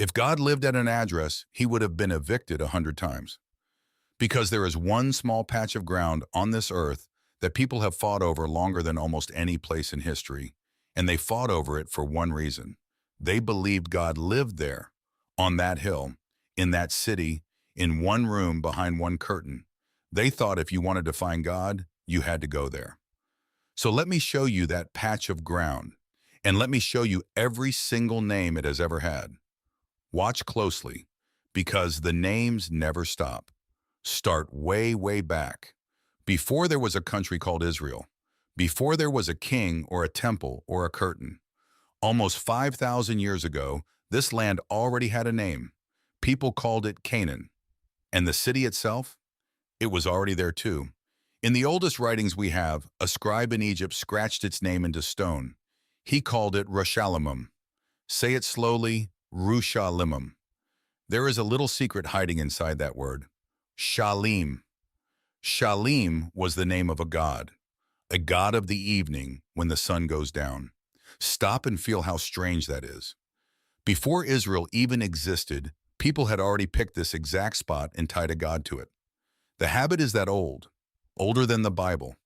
If God lived at an address, he would have been evicted 100 times. Because there is one small patch of ground on this earth that people have fought over longer than almost any place in history, and they fought over it for one reason. They believed God lived there, on that hill, in that city, in one room behind one curtain. They thought if you wanted to find God, you had to go there. So let me show you that patch of ground, and let me show you every single name it has ever had. Watch closely, because the names never stop. Start way, way back. Before there was a country called Israel, before there was a king or a temple or a curtain, almost 5,000 years ago, this land already had a name. People called it Canaan. And the city itself? It was already there too. In the oldest writings we have, a scribe in Egypt scratched its name into stone. He called it Rashalimim. Say it slowly, Rushalimim. There is a little secret hiding inside that word. Shalim. Shalim was the name of a god of the evening when the sun goes down. Stop and feel how strange that is. Before Israel even existed, people had already picked this exact spot and tied a god to it. The habit is that old, older than the Bible,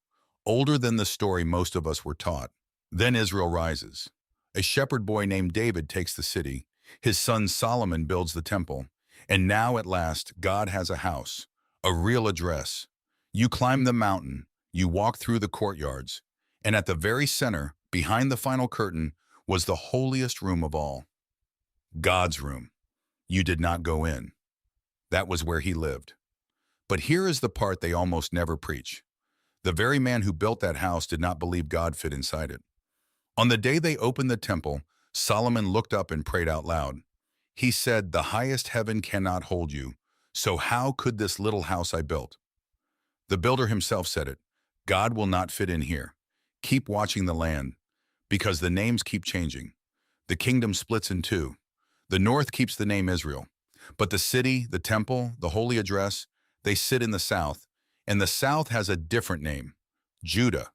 older than the story most of us were taught. Then Israel rises. A shepherd boy named David takes the city. His son Solomon builds the temple. And now at last, God has a house, a real address. You climb the mountain, you walk through the courtyards, and at the very center, behind the final curtain, was the holiest room of all. God's room. You did not go in. That was where he lived. But here is the part they almost never preach. The very man who built that house did not believe God fit inside it. On the day they opened the temple, Solomon looked up and prayed out loud. He said, "The highest heaven cannot hold you, so how could this little house I built?" The builder himself said it. God will not fit in here. Keep watching the land, because the names keep changing. The kingdom splits in two. The north keeps the name Israel, but the city, the temple, the holy address, they sit in the south, and the south has a different name, Judah,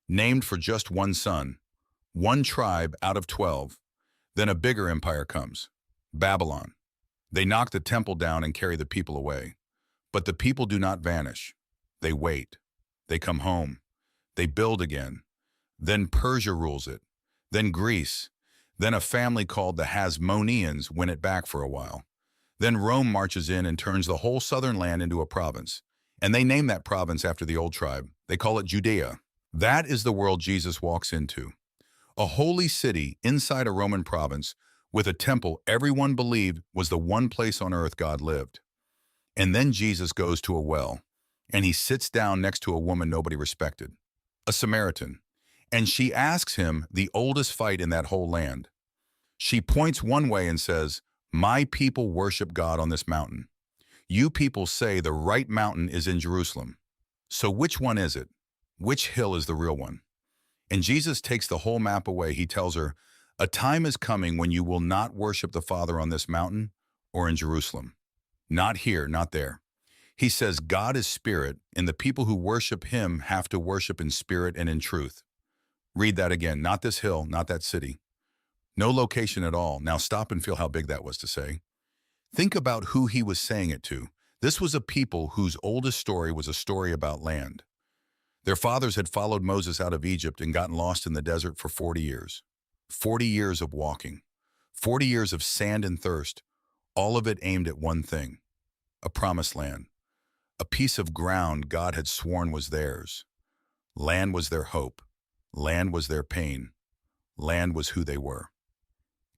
named for just one son, one tribe out of 12. Then a bigger empire comes, Babylon. They knock the temple down and carry the people away. But the people do not vanish. They wait. They come home. They build again. Then Persia rules it. Then Greece. Then a family called the Hasmoneans win it back for a while. Then Rome marches in and turns the whole southern land into a province. And they name that province after the old tribe. They call it Judaea. That is the world Jesus walks into. A holy city inside a Roman province with a temple everyone believed was the one place on earth God lived. And then Jesus goes to a well, and he sits down next to a woman nobody respected, a Samaritan, and she asks him the oldest fight in that whole land. She points one way and says, "My people worship God on this mountain. You people say the right mountain is in Jerusalem. So which one is it? Which hill is the real one?" And Jesus takes the whole map away. He tells her, "A time is coming when you will not worship the Father on this mountain or in Jerusalem. Not here, not there." He says God is spirit, and the people who worship him have to worship in spirit and in truth. Read that again. Not this hill, not that city. No location at all. Now stop and feel how big that was to say. Think about who he was saying it to. This was a people whose oldest story was a story about land. Their fathers had followed Moses out of Egypt and gotten lost in the desert for 40 years. 40 years of walking. 40 years of sand and thirst. All of it aimed at one thing. A promised land. A piece of ground God had sworn was theirs. Land was their hope. Land was their pain. Land was who they were.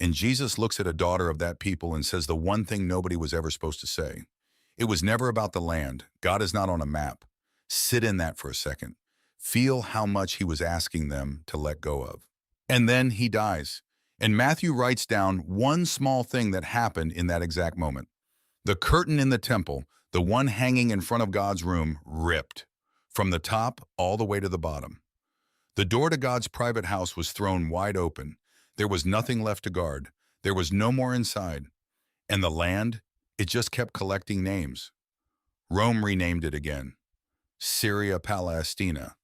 And Jesus looks at a daughter of that people and says the one thing nobody was ever supposed to say. It was never about the land. God is not on a map. Sit in that for a second. Feel how much he was asking them to let go of. And then he dies. And Matthew writes down one small thing that happened in that exact moment. The curtain in the temple, the one hanging in front of God's room, ripped. From the top all the way to the bottom. The door to God's private house was thrown wide open. There was nothing left to guard. There was no more inside. And the land, it just kept collecting names. Rome renamed it again. Syria Palestina.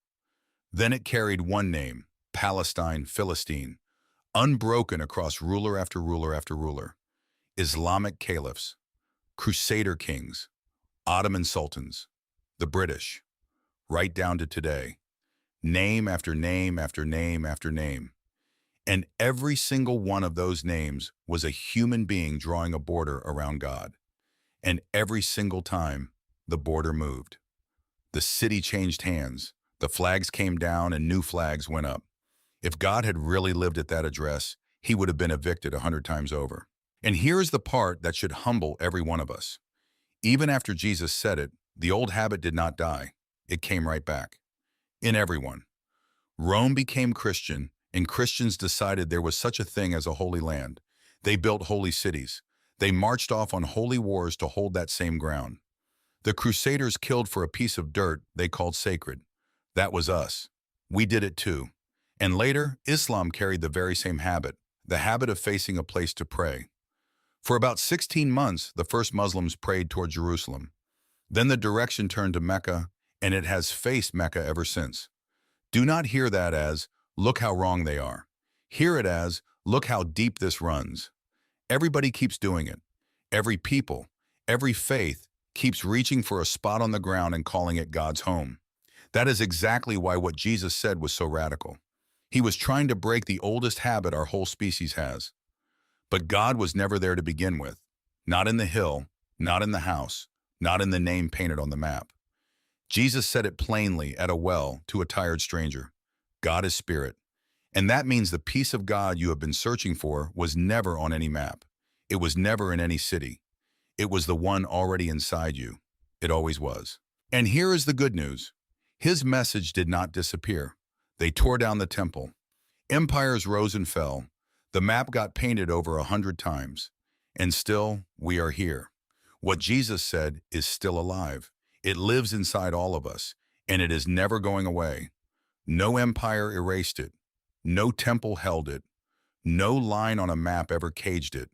Then it carried one name, Palestine Philistine, unbroken across ruler after ruler after ruler. Islamic caliphs, Crusader kings, Ottoman sultans, the British, right down to today. Name after name after name after name. And every single one of those names was a human being drawing a border around God. And every single time, the border moved. The city changed hands, the flags came down and new flags went up. If God had really lived at that address, he would have been evicted 100 times over. And here's the part that should humble every one of us. Even after Jesus said it, the old habit did not die. It came right back. In everyone. Rome became Christian, and Christians decided there was such a thing as a holy land. They built holy cities. They marched off on holy wars to hold that same ground. The Crusaders killed for a piece of dirt they called sacred. That was us. We did it too. And later, Islam carried the very same habit, the habit of facing a place to pray. For about 16 months, the first Muslims prayed toward Jerusalem. Then the direction turned to Mecca, and it has faced Mecca ever since. Do not hear that as, look how wrong they are. Hear it as, look how deep this runs. Everybody keeps doing it. Every people, every faith keeps reaching for a spot on the ground and calling it God's home. That is exactly why what Jesus said was so radical. He was trying to break the oldest habit our whole species has. But God was never there to begin with. Not in the hill, not in the house, not in the name painted on the map. Jesus said it plainly at a well to a tired stranger. God is spirit. And that means the peace of God you have been searching for was never on any map. It was never in any city. It was the one already inside you. It always was. And here is the good news. His message did not disappear. They tore down the temple. Empires rose and fell. The map got painted over 100 times. And still, we are here. What Jesus said is still alive. It lives inside all of us, and it is never going away. No empire erased it. No temple held it. No line on a map ever caged it.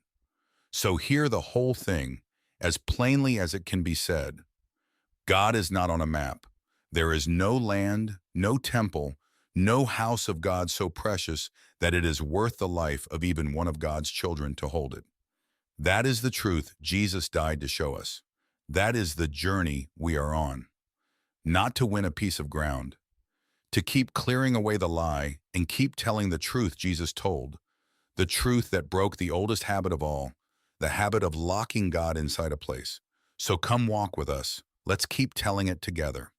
So hear the whole thing, as plainly as it can be said. God is not on a map. There is no land, no temple, no house of God so precious that it is worth the life of even one of God's children to hold it. That is the truth Jesus died to show us. That is the journey we are on. Not to win a piece of ground. To keep clearing away the lie and keep telling the truth Jesus told. The truth that broke the oldest habit of all, the habit of locking God inside a place. So come walk with us. Let's keep telling it together.